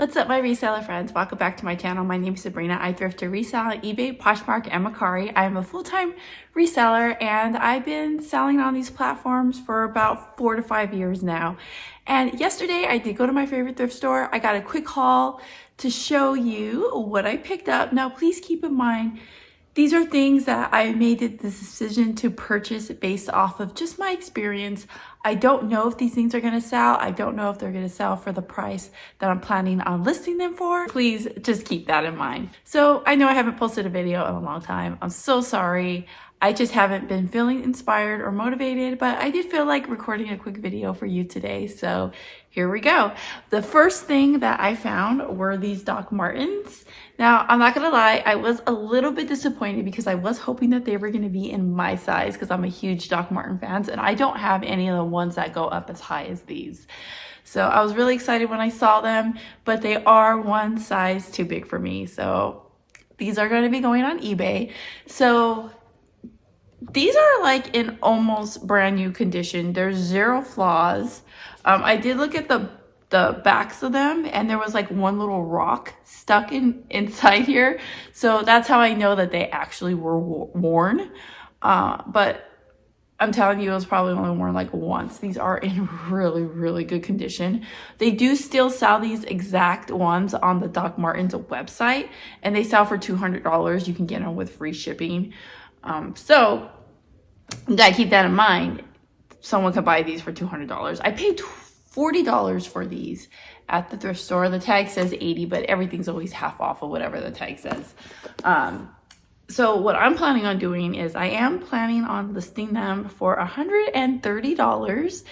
What's up, my reseller friends? Welcome back to my channel. My name is Sabrina. I thrift to resell on eBay, Poshmark, and Mercari. I am a full-time reseller and I've been selling on these platforms for about 4 to 5 years now. And yesterday I did go to my favorite thrift store. I got a quick haul to show you what I picked up. Now, please keep in mind, these are things that I made the decision to purchase based off of just my experience. I don't know if these things are going to sell. I don't know if they're going to sell for the price that I'm planning on listing them for. Please just keep that in mind. So I know I haven't posted a video in a long time. I'm so sorry. I just haven't been feeling inspired or motivated, but I did feel like recording a quick video for you today. So here we go. The first thing that I found were these Doc Martens. Now, I'm not gonna lie, I was a little bit disappointed because I was hoping that they were gonna be in my size because I'm a huge Doc Marten fan and I don't have any of the ones that go up as high as these. So I was really excited when I saw them, but they are one size too big for me. So these are gonna be going on eBay. So these are like in almost brand new condition. There's zero flaws. I did look at the backs of them and there was like one little rock stuck inside here. So that's how I know that they actually were worn. But I'm telling you, it was probably only worn like once. These are in really, really good condition. They do still sell these exact ones on the Doc Martens website and they sell for $200. You can get them with free shipping. So you gotta keep that in mind. Someone could buy these for $200. I paid $40 for these at the thrift store. The tag says 80, but everything's always half off of whatever the tag says. So what I'm planning on doing is I am planning on listing them for $130.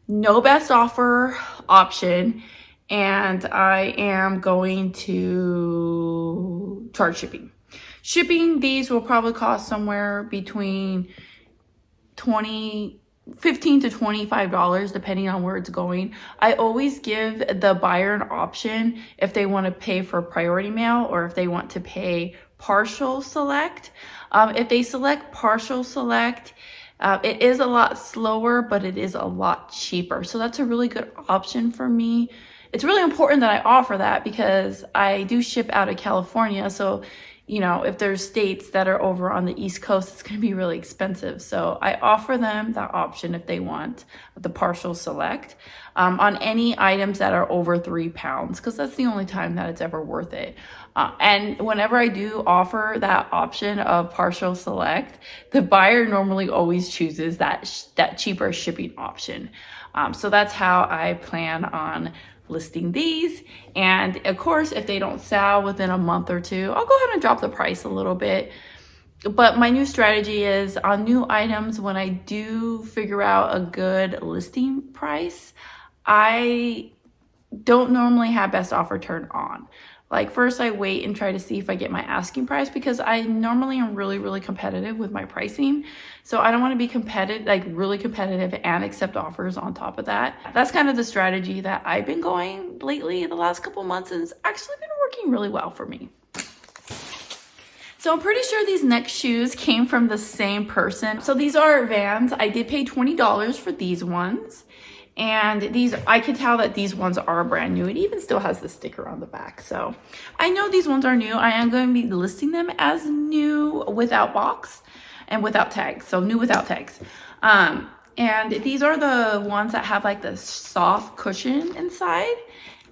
No best offer option. And I am going to charge shipping. Shipping these will probably cost somewhere between $15 to $25 depending on where it's going. I always give the buyer an option if they want to pay for priority mail or if they want to pay partial select. If they select partial select, it is a lot slower, but it is a lot cheaper. So that's a really good option for me. It's really important that I offer that because I do ship out of California. So, you know, if there's states that are over on the East Coast, it's going to be really expensive. So I offer them that option if they want the partial select on any items that are over 3 pounds, because that's the only time that it's ever worth it. And whenever I do offer that option of partial select, the buyer normally always chooses that cheaper shipping option. So that's how I plan on listing these. And of course, if they don't sell within a month or two, I'll go ahead and drop the price a little bit. But my new strategy is on new items, when I do figure out a good listing price, I don't normally have best offer turned on. Like first I wait and try to see if I get my asking price because I normally am really, really competitive with my pricing. So I don't want to be competitive, like really competitive and accept offers on top of that. That's kind of the strategy that I've been going lately the last couple months and it's actually been working really well for me. So I'm pretty sure these next shoes came from the same person. So these are Vans. I did pay $20 for these ones. And these, I can tell that these ones are brand new. It even still has the sticker on the back. So I know these ones are new. I am going to be listing them as new without box and without tags. So new without tags. And these are the ones that have like the soft cushion inside.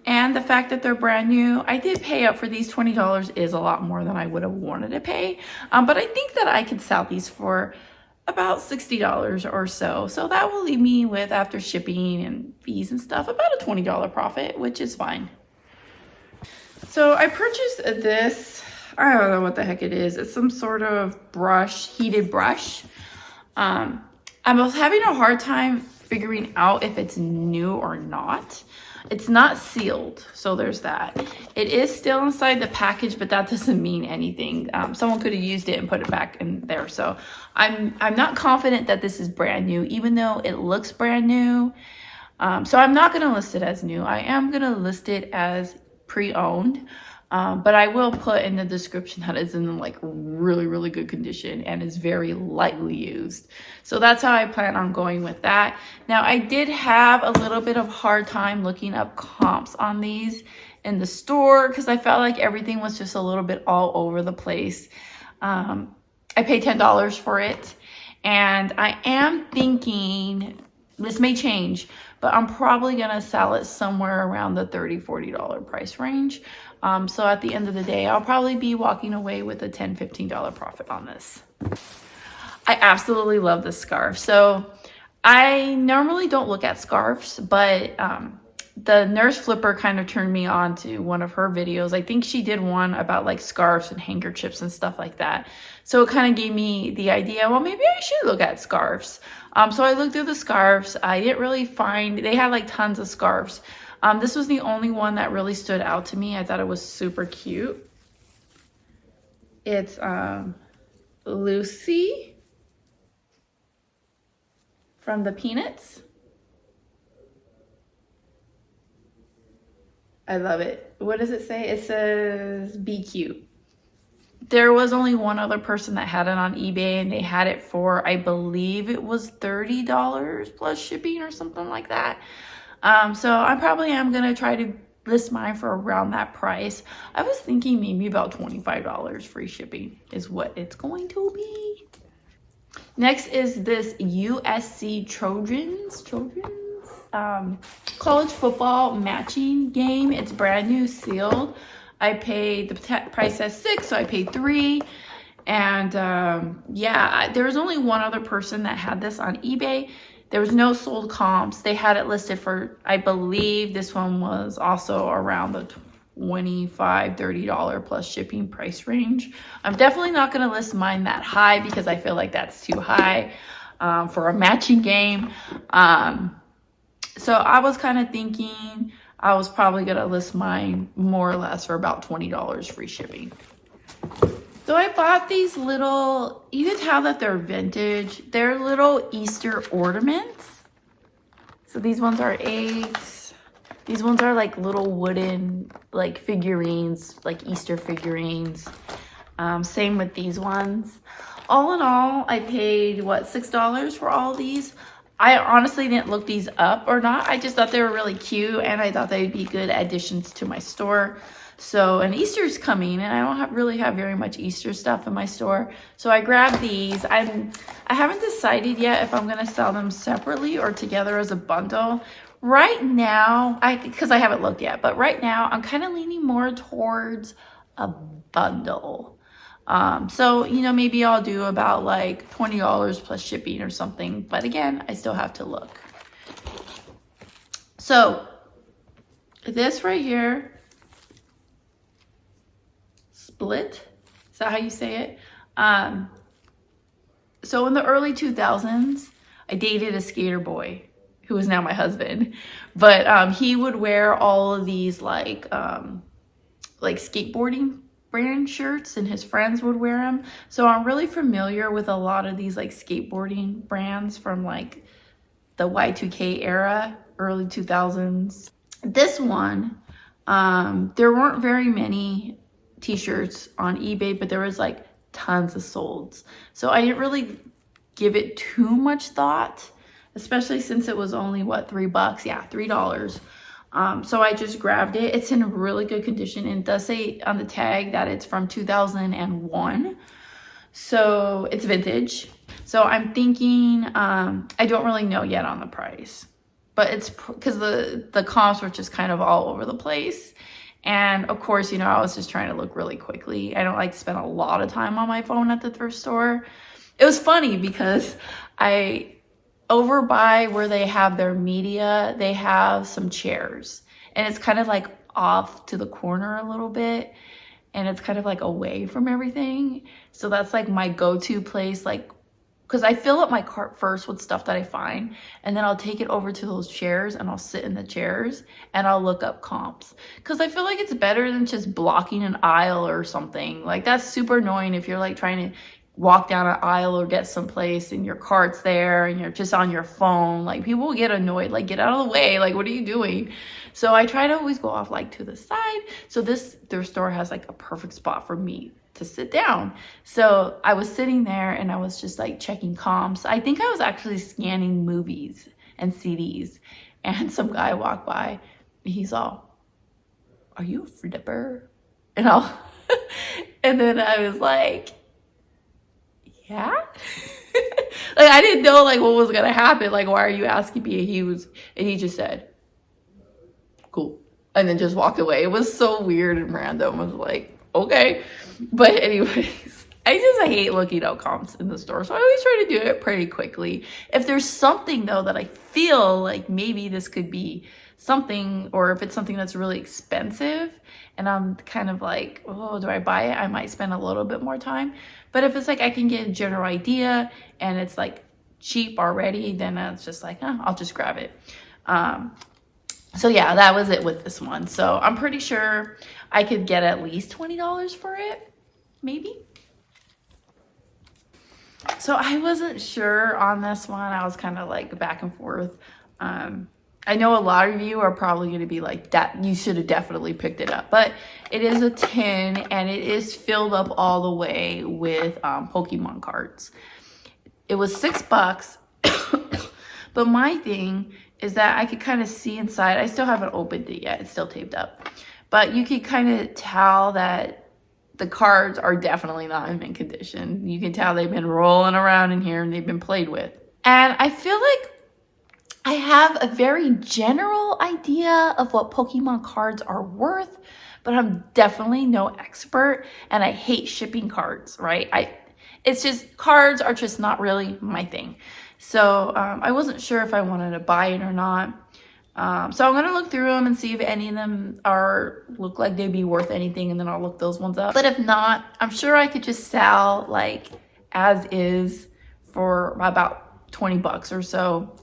And the fact that they're brand new, I did pay up for these. $20 is a lot more than I would have wanted to pay. But I think that I could sell these for about $60 or so. So that will leave me with, after shipping and fees and stuff, about a $20 profit, which is fine. So I purchased this, I don't know what the heck it is. It's some sort of brush, heated brush. I was having a hard time figuring out if it's new or not. It's not sealed, so there's that. It is still inside the package, but that doesn't mean anything. Someone could have used it and put it back in there. So I'm not confident that this is brand new, even though it looks brand new. So I'm not going to list it as new. I am going to list it as pre-owned. But I will put in the description that it's in like really, really good condition and is very lightly used. So that's how I plan on going with that. Now, I did have a little bit of hard time looking up comps on these, in the store because I felt like everything was just a little bit all over the place. I paid $10 for it, and I am thinking, this may change, but I'm probably gonna sell it somewhere around the $30, $40 price range. So at the end of the day, I'll probably be walking away with a $10, $15 profit on this. I absolutely love this scarf. So I normally don't look at scarves, but the Nurse Flipper kind of turned me on to one of her videos. I think she did one about like scarves and handkerchiefs and stuff like that. So it kind of gave me the idea, well, maybe I should look at scarves. So I looked through the scarves. I didn't really find, they had like tons of scarves. This was the only one that really stood out to me. I thought it was super cute. It's Lucy from the Peanuts. I love it. What does it say? It says, be cute. There was only one other person that had it on eBay, and they had it for, I believe it was $30 plus shipping or something like that. So I probably am going to try to list mine for around that price. I was thinking maybe about $25 free shipping is what it's going to be. Next is this USC Trojans college football matching game. It's brand new, sealed. I paid, the price says $6, so I paid $3. And yeah, there was only one other person that had this on eBay. There was no sold comps. They had it listed for, I believe this one was also around the $25, $30 plus shipping price range. I'm definitely not going to list mine that high because I feel like that's too high for a matching game. So I was kind of thinking I was probably going to list mine more or less for about $20 free shipping. So I bought these little, you can tell that they're vintage. They're little Easter ornaments. So these ones are eggs. These ones are like little wooden like figurines, like Easter figurines. Same with these ones. All in all, I paid, what, $6 for all of these? I honestly didn't look these up or not. I just thought they were really cute, and I thought they'd be good additions to my store. So, and Easter's coming, and I don't really have very much Easter stuff in my store. So I grabbed these. I haven't decided yet if I'm gonna sell them separately or together as a bundle. Right now, because I haven't looked yet, but right now I'm kind of leaning more towards a bundle. So, you know, maybe I'll do about like $20 plus shipping or something. But again, I still have to look. So this right here, Split, is that how you say it? So in the early 2000s, I dated a skater boy who is now my husband. But he would wear all of these like skateboarding brand shirts, and his friends would wear them. So I'm really familiar with a lot of these like skateboarding brands from like the Y2K era, early 2000s. This one, there weren't very many t-shirts on eBay, but there was like tons of solds. So I didn't really give it too much thought, especially since it was only what, $3? Yeah, $3. So I just grabbed it. It's in really good condition, and it does say on the tag that it's from 2001. So it's vintage. So I'm thinking, I don't really know yet on the price, but it's because the comps were just kind of all over the place. And of course, you know, I was just trying to look really quickly. I don't like to spend a lot of time on my phone at the thrift store. It was funny because over by where they have their media, they have some chairs, and it's kind of like off to the corner a little bit, and it's kind of like away from everything. So that's like my go-to place, like, because I fill up my cart first with stuff that I find, and then I'll take it over to those chairs and I'll sit in the chairs and I'll look up comps, because I feel like it's better than just blocking an aisle or something. Like, that's super annoying if you're like trying to walk down an aisle or get someplace and your cart's there and you're just on your phone. Like, people will get annoyed, like, get out of the way, like, what are you doing? So I try to always go off like to the side. So their store has like a perfect spot for me to sit down. So I was sitting there and I was just like checking comps. I think I was actually scanning movies and CDs, and some guy walked by. He's all, are you a flipper? And I'll, and then I was like, yeah. Like, I didn't know like what was gonna happen. Like, why are you asking me? And he just said, cool. And then just walked away. It was so weird and random. I was like, okay. But anyways, I hate looking up comps in the store. So I always try to do it pretty quickly. If there's something though that I feel like maybe this could be something, or if it's something that's really expensive and I'm kind of like, oh, do I buy it? I might spend a little bit more time. But if it's like I can get a general idea and it's like cheap already, then it's just like, oh, I'll just grab it. So yeah, that was it with this one. So I'm pretty sure I could get at least $20 for it, maybe. So I wasn't sure on this one. I was kind of like back and forth. I know a lot of you are probably going to be like, that you should have definitely picked it up. But it is a tin and it is filled up all the way with Pokemon cards. It was $6. But my thing is that I could kind of see inside. I still haven't opened it yet. It's still taped up. But you could kind of tell that the cards are definitely not in mint condition. You can tell they've been rolling around in here and they've been played with. And I feel like I have a very general idea of what Pokemon cards are worth, but I'm definitely no expert and I hate shipping cards, right? It's just, cards are just not really my thing. So I wasn't sure if I wanted to buy it or not. So I'm gonna look through them and see if any of them look like they'd be worth anything, and then I'll look those ones up. But if not, I'm sure I could just sell like as is for about $20 or so.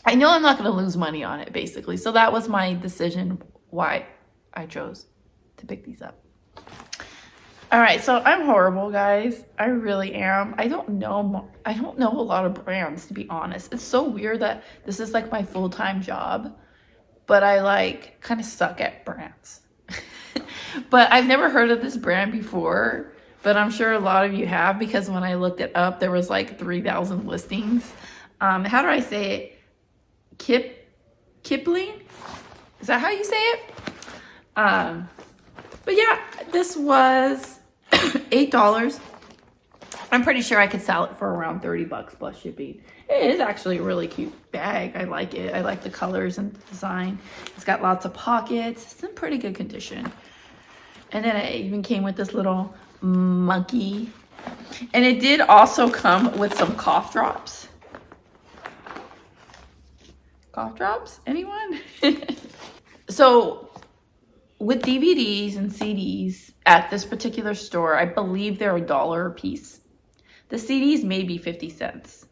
I know I'm not gonna lose money on it, basically. So that was my decision why I chose to pick these up. All right, so I'm horrible, guys. I really am. I don't know a lot of brands, to be honest. It's so weird that this is like my full-time job, but I like kind of suck at brands. But I've never heard of this brand before, but I'm sure a lot of you have, because when I looked it up, there was like 3,000 listings. How do I say it? Kipling? Is that how you say it? But yeah, this was $8. I'm pretty sure I could sell it for around $30 plus shipping. It is actually a really cute bag. I like it. I like the colors and the design. It's got lots of pockets. It's in pretty good condition. And then it even came with this little monkey. And it did also come with some cough drops. Cough drops? Anyone? So with DVDs and CDs at this particular store, I believe they're $1 a piece. The CDs may be 50 cents.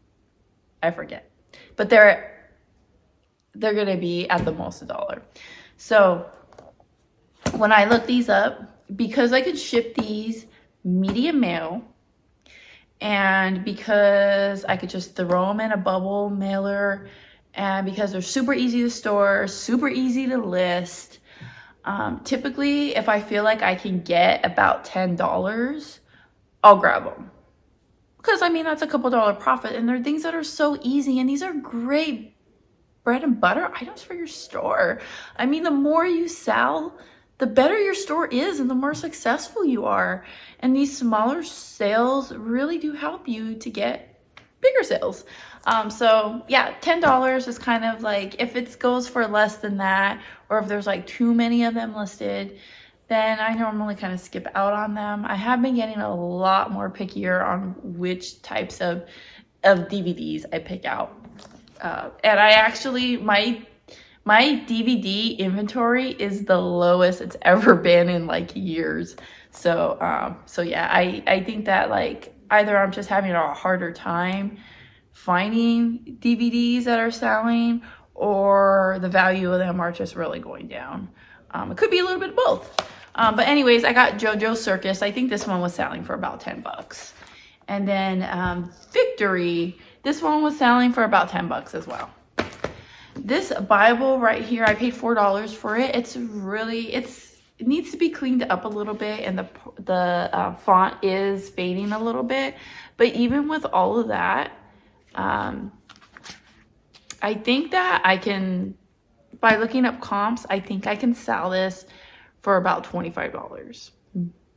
I forget. But they're gonna be at the most $1. So when I looked these up, because I could ship these medium mail, and because I could just throw them in a bubble mailer, and because they're super easy to store, super easy to list, typically if I feel like I can get about $10, I'll grab them. Because I mean, that's a couple dollar profit, and they're things that are so easy, and these are great bread and butter items for your store. I mean, the more you sell, the better your store is and the more successful you are. And these smaller sales really do help you to get bigger sales. So yeah, $10 is kind of like, if it goes for less than that, or if there's like too many of them listed, then I normally kind of skip out on them. I have been getting a lot more pickier on which types of DVDs I pick out. And I actually, my DVD inventory is the lowest it's ever been in like years. So yeah, I think that like either I'm just having a harder time finding DVDs that are selling, or the value of them are just really going down. It could be a little bit of both. But anyways, I got JoJo's Circus. I think this one was selling for about $10. And then Victory, this one was selling for about $10 as well. This Bible right here, I paid $4 for it. It needs to be cleaned up a little bit, and the font is fading a little bit. But even with all of that, I think that I can, by looking up comps, I think I can sell this for about $25,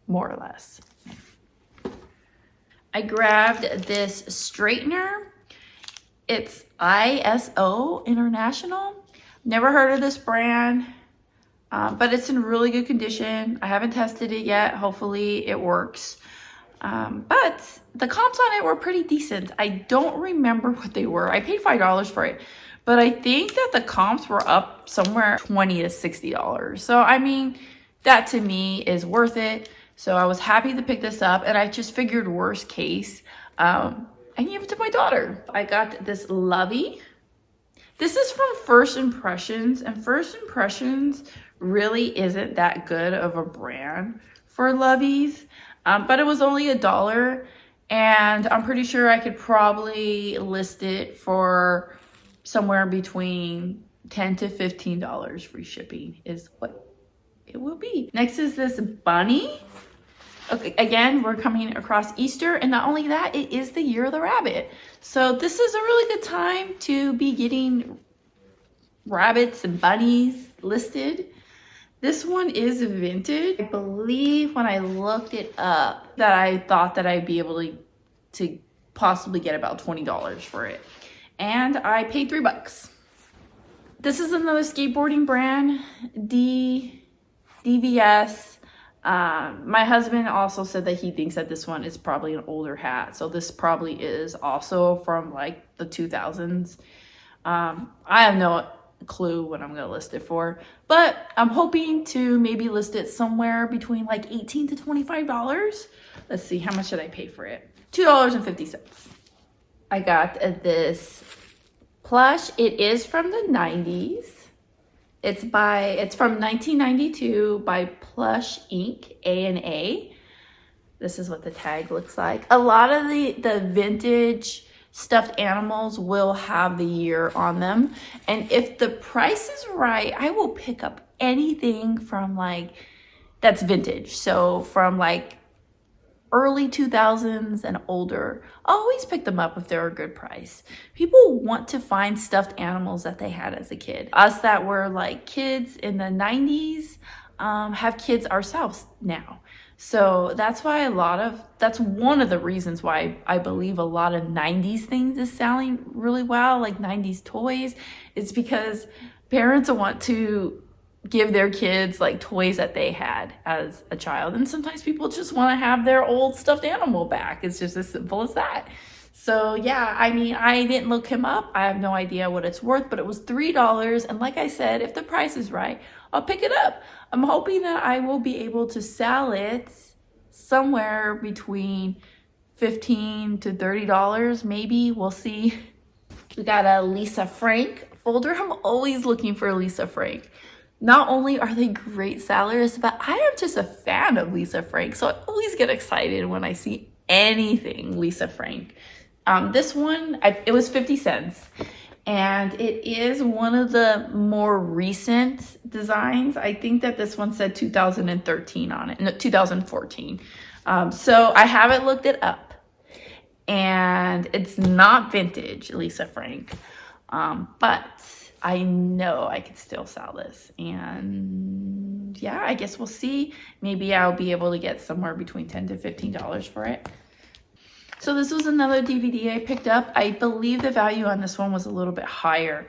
more or less. I grabbed this straightener. It's ISO International. Never heard of this brand, but it's in really good condition. I haven't tested it yet. Hopefully it works. But the comps on it were pretty decent. I don't remember what they were. I paid $5 for it, but I think that the comps were up somewhere $20 to $60. So, I mean, that to me is worth it. So I was happy to pick this up, and I just figured worst case, I gave it to my daughter. I got this Lovey. This is from First Impressions, and First Impressions really isn't that good of a brand for Loveys, but it was only $1, and I'm pretty sure I could probably list it for somewhere between $10 to $15. Free shipping is what it will be. Next is this bunny. Okay, again, we're coming across Easter, and not only that, it is the year of the rabbit. So this is a really good time to be getting rabbits and bunnies listed. This one is vintage. I believe when I looked it up that I thought that I'd be able to possibly get about $20 for it. And I paid $3. This is another skateboarding brand, DVS. My husband also said that he thinks that this one is probably an older hat. So this probably is also from like the 2000s. I have no clue what I'm going to list it for, but I'm hoping to maybe list it somewhere between like $18 to $25. Let's see, how much did I pay for it? $2.50. I got this plush. It is from the 90s. It's from 1992 by Plush Inc. A&A. This is what the tag looks like. A lot of the vintage stuffed animals will have the year on them. And if the price is right, I will pick up anything from like, that's vintage. So from like early 2000s and older, I'll always pick them up if they're a good price. People want to find stuffed animals that they had as a kid. Us that were like kids in the 90s have kids ourselves now. So that's why that's one of the reasons why I believe a lot of 90s things is selling really well, like 90s toys. It's because parents want to give their kids like toys that they had as a child. And sometimes people just want to have their old stuffed animal back. It's just as simple as that. So yeah, I mean, I didn't look him up. I have no idea what it's worth, but it was $3. And like I said, if the price is right, I'll pick it up. I'm hoping that I will be able to sell it somewhere between $15 to $30, maybe. We'll see. We got a Lisa Frank folder. I'm always looking for Lisa Frank. Not only are they great sellers, but I am just a fan of Lisa Frank. So I always get excited when I see anything Lisa Frank. This one, it was 50 cents. And it is one of the more recent designs. I think that this one said 2013 on it, no, 2014. So I haven't looked it up. And it's not vintage Lisa Frank. But I know I could still sell this. And yeah, I guess we'll see. Maybe I'll be able to get somewhere between $10 to $15 for it. So this was another DVD I picked up. I believe the value on this one was a little bit higher.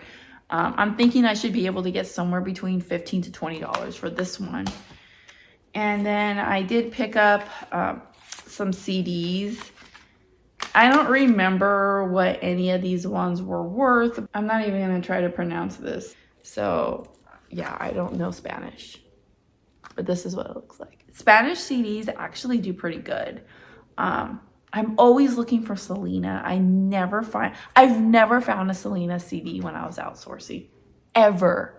I'm thinking I should be able to get somewhere between $15 to $20 for this one. And then I did pick up some CDs. I don't remember what any of these ones were worth. I'm not even going to try to pronounce this. So yeah, I don't know Spanish. But this is what it looks like. Spanish CDs actually do pretty good. I'm always looking for Selena. I've never found a Selena CD when I was outsourcing. Ever.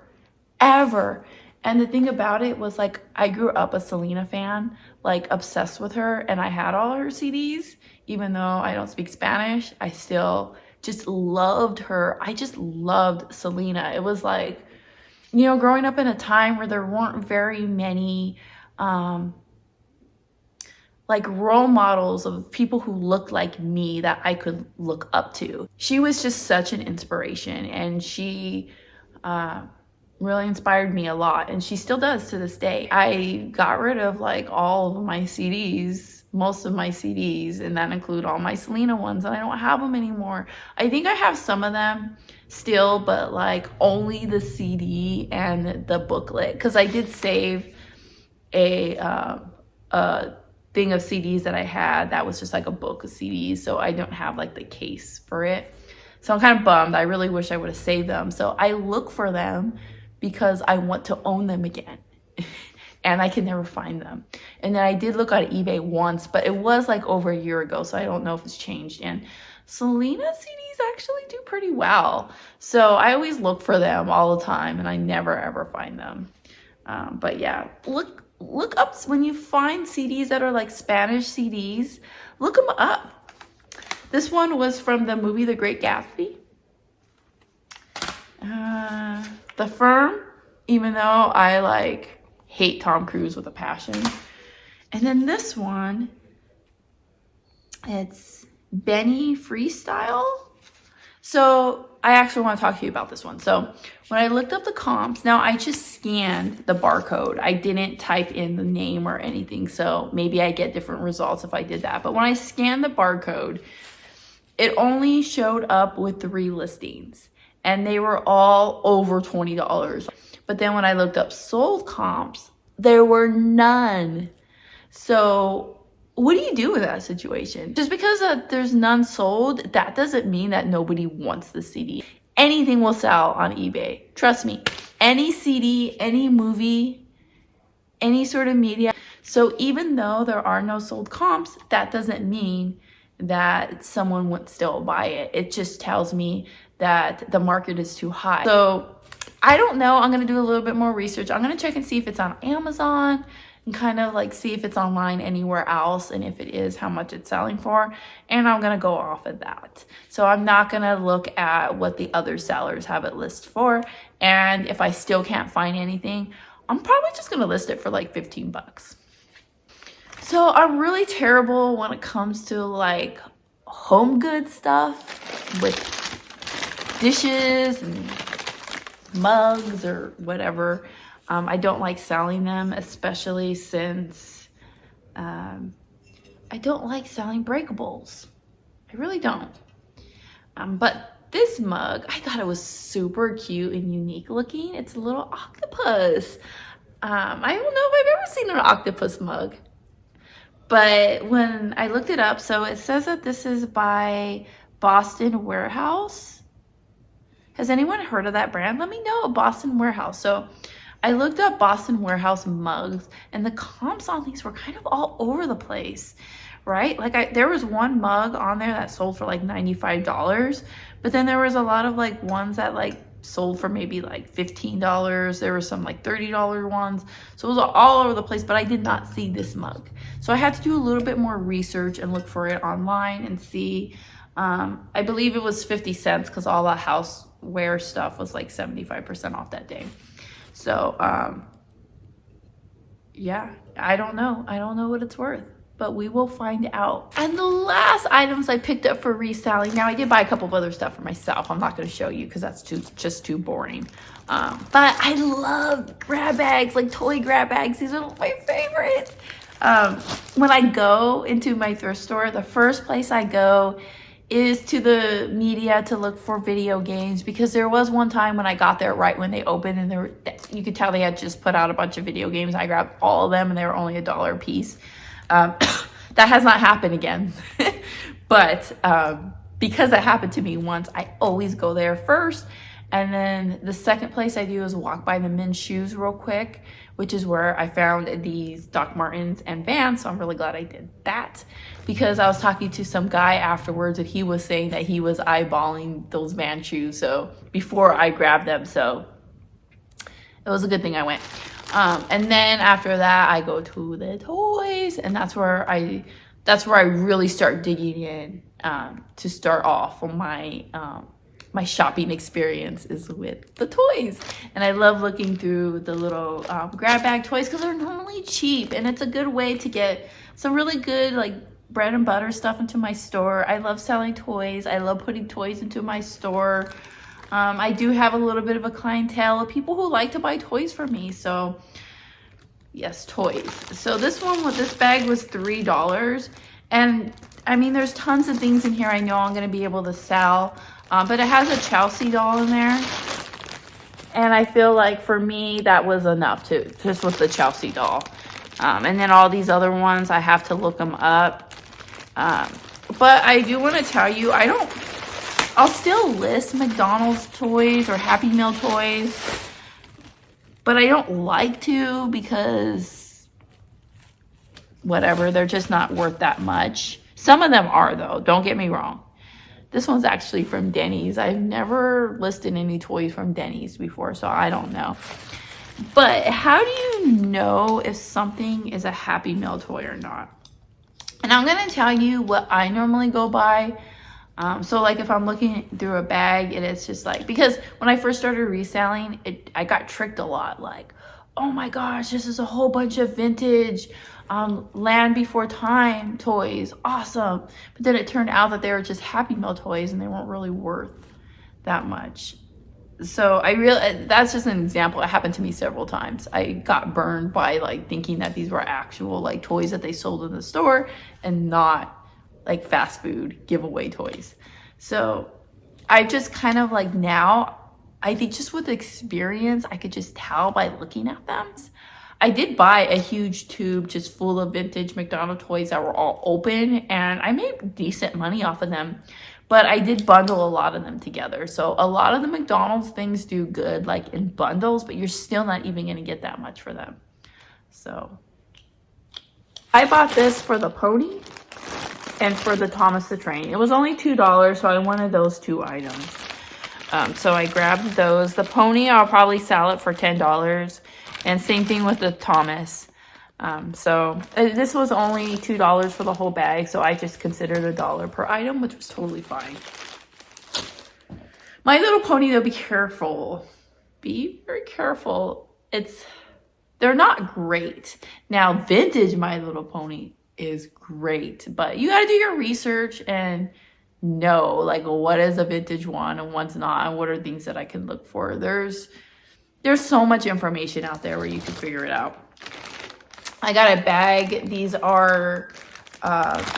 And the thing about it was like, I grew up a Selena fan, like obsessed with her, and I had all her CDs. Even though I don't speak Spanish, I still just loved her. I just loved Selena. It was like, you know, growing up in a time where there weren't very many like role models of people who looked like me that I could look up to. She was just such an inspiration, and she really inspired me a lot, and she still does to this day. I got rid of like all of my CDs, most of my CDs, and that include all my Selena ones, and I don't have them anymore. I think I have some of them still, but like only the CD and the booklet, because I did save a thing of CDs that I had that was just like a book of CDs, so I don't have like the case for it. So I'm kind of bummed. I really wish I would have saved them. So I look for them because I want to own them again. And I can never find them. And then I did look on eBay once, but it was like over a year ago, so I don't know if it's changed. And Selena CDs actually do pretty well. So I always look for them all the time, and I never ever find them. But yeah, look up when you find CDs that are like Spanish CDs, look them up. This one was from the movie The Great Gatsby. The Firm, even though I like hate Tom Cruise with a passion. And then this one, it's Benny Freestyle. So I actually want to talk to you about this one. So when I looked up the comps, now I just scanned the barcode. I didn't type in the name or anything. So maybe I get different results if I did that. But when I scanned the barcode, it only showed up with 3 listings, and they were all over $20. But then when I looked up sold comps, there were none. So what do you do with that situation? Just because there's none sold, that doesn't mean that nobody wants the CD. Anything will sell on eBay. Trust me. Any CD, any movie, any sort of media. So even though there are no sold comps, that doesn't mean that someone would still buy it. It just tells me that the market is too high. So I don't know. I'm going to do a little bit more research. I'm going to check and see if it's on Amazon and kind of like see if it's online anywhere else, and if it is, how much it's selling for. And I'm going to go off of that. So I'm not going to look at what the other sellers have it listed for. And if I still can't find anything, I'm probably just going to list it for like 15 bucks. So I'm really terrible when it comes to like home good stuff with dishes and mugs or whatever. I don't like selling them, especially since I don't like selling breakables. I really don't. But this mug, I thought it was super cute and unique looking. It's a little octopus. I don't know if I've ever seen an octopus mug. But when I looked it up, so it says that this is by Boston Warehouse. Has anyone heard of that brand? Let me know, Boston Warehouse. So I looked up Boston Warehouse mugs, and the comps on these were kind of all over the place, right? Like there was one mug on there that sold for like $95, but then there was a lot of like ones that like sold for maybe like $15. There were some like $30 ones. So it was all over the place, but I did not see this mug. So I had to do a little bit more research and look for it online and see. I believe it was 50 cents because all the houseware stuff was like 75% off that day. So yeah, I don't know. I don't know what it's worth, but we will find out. And the last items I picked up for reselling. Now I did buy a couple of other stuff for myself. I'm not going to show you because that's just too boring. But I love grab bags, like toy grab bags. These are my favorite. When I go into my thrift store, the first place I go is to the media to look for video games, because there was one time when I got there right when they opened, and you could tell they had just put out a bunch of video games. I grabbed all of them and they were only $1 a piece. That has not happened again. But because that happened to me once, I always go there first. And then the second place I do is walk by the men's shoes real quick, which is where I found these Doc Martens and Vans. So I'm really glad I did that, because I was talking to some guy afterwards and he was saying that he was eyeballing those Van shoes so before I grabbed them. So it was a good thing I went. And then after that, I go to the toys, and that's where I really start digging in to start off on my shopping experience is with the toys. And I love looking through the little grab bag toys because they're normally cheap, and it's a good way to get some really good like bread and butter stuff into my store. I love selling toys. I love putting toys into my store. I do have a little bit of a clientele of people who like to buy toys from me. So yes, toys. So this one with this bag was $3. And I mean, there's tons of things in here I know I'm going to be able to sell. But it has a Chelsea doll in there. And I feel like for me, that was enough too, just with the Chelsea doll. And then all these other ones, I have to look them up. But I do want to tell you, I'll still list McDonald's toys or Happy Meal toys, but I don't like to because whatever, they're just not worth that much. Some of them are though, don't get me wrong. This one's actually from Denny's. I've never listed any toys from Denny's before, so I don't know. But how do you know if something is a Happy Meal toy or not? And I'm going to tell you what I normally go by. So like if I'm looking through a bag and it's just like, because when I first started reselling, I got tricked a lot. Like, oh my gosh, this is a whole bunch of vintage Land Before Time toys. Awesome. But then it turned out that they were just Happy Meal toys and they weren't really worth that much. So that's just an example. It happened to me several times. I got burned by like thinking that these were actual like toys that they sold in the store and not like fast food giveaway toys. So I just kind of like now, I think just with experience, I could just tell by looking at them. I did buy a huge tube just full of vintage McDonald's toys that were all open and I made decent money off of them. But I did bundle a lot of them together. So a lot of the McDonald's things do good like in bundles, but you're still not even going to get that much for them. So I bought this for the pony and for the Thomas the Train. It was only $2, so I wanted those two items. So I grabbed those. The pony, I'll probably sell it for $10. And same thing with the Thomas. So this was only $2 for the whole bag, so I just considered $1 per item, which was totally fine. My Little Pony, though, be careful. Be very careful. They're not great. Now, vintage My Little Pony is great, but you gotta do your research and know like what is a vintage one and what's not, and what are things that I can look for. There's so much information out there where you can figure it out. I got a bag. These are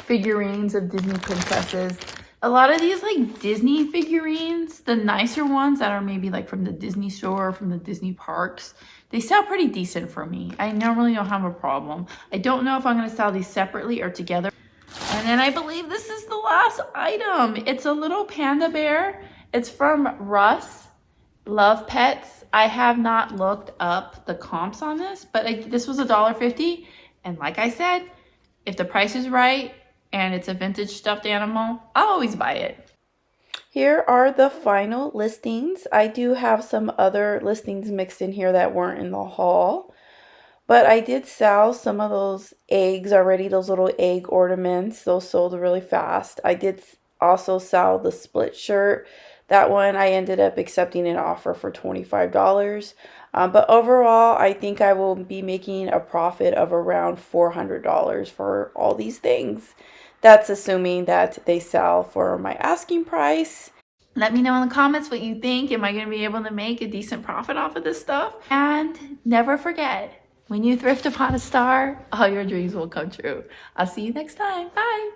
figurines of Disney princesses. A lot of these like Disney figurines, the nicer ones that are maybe like from the Disney store, from the Disney parks, they sell pretty decent for me. I normally don't have a problem. I don't know if I'm going to sell these separately or together. And then I believe this is the last item. It's a little panda bear. It's from Russ Love Pets. I have not looked up the comps on this, but this was $1.50. And like I said, if the price is right and it's a vintage stuffed animal, I'll always buy it. Here are the final listings. I do have some other listings mixed in here that weren't in the haul, but I did sell some of those eggs already, those little egg ornaments. Those sold really fast. I did also sell the split shirt. That one I ended up accepting an offer for $25. But overall, I think I will be making a profit of around $400 for all these things. That's assuming that they sell for my asking price. Let me know in the comments what you think. Am I going to be able to make a decent profit off of this stuff? And never forget, when you thrift upon a star, all your dreams will come true. I'll see you next time. Bye.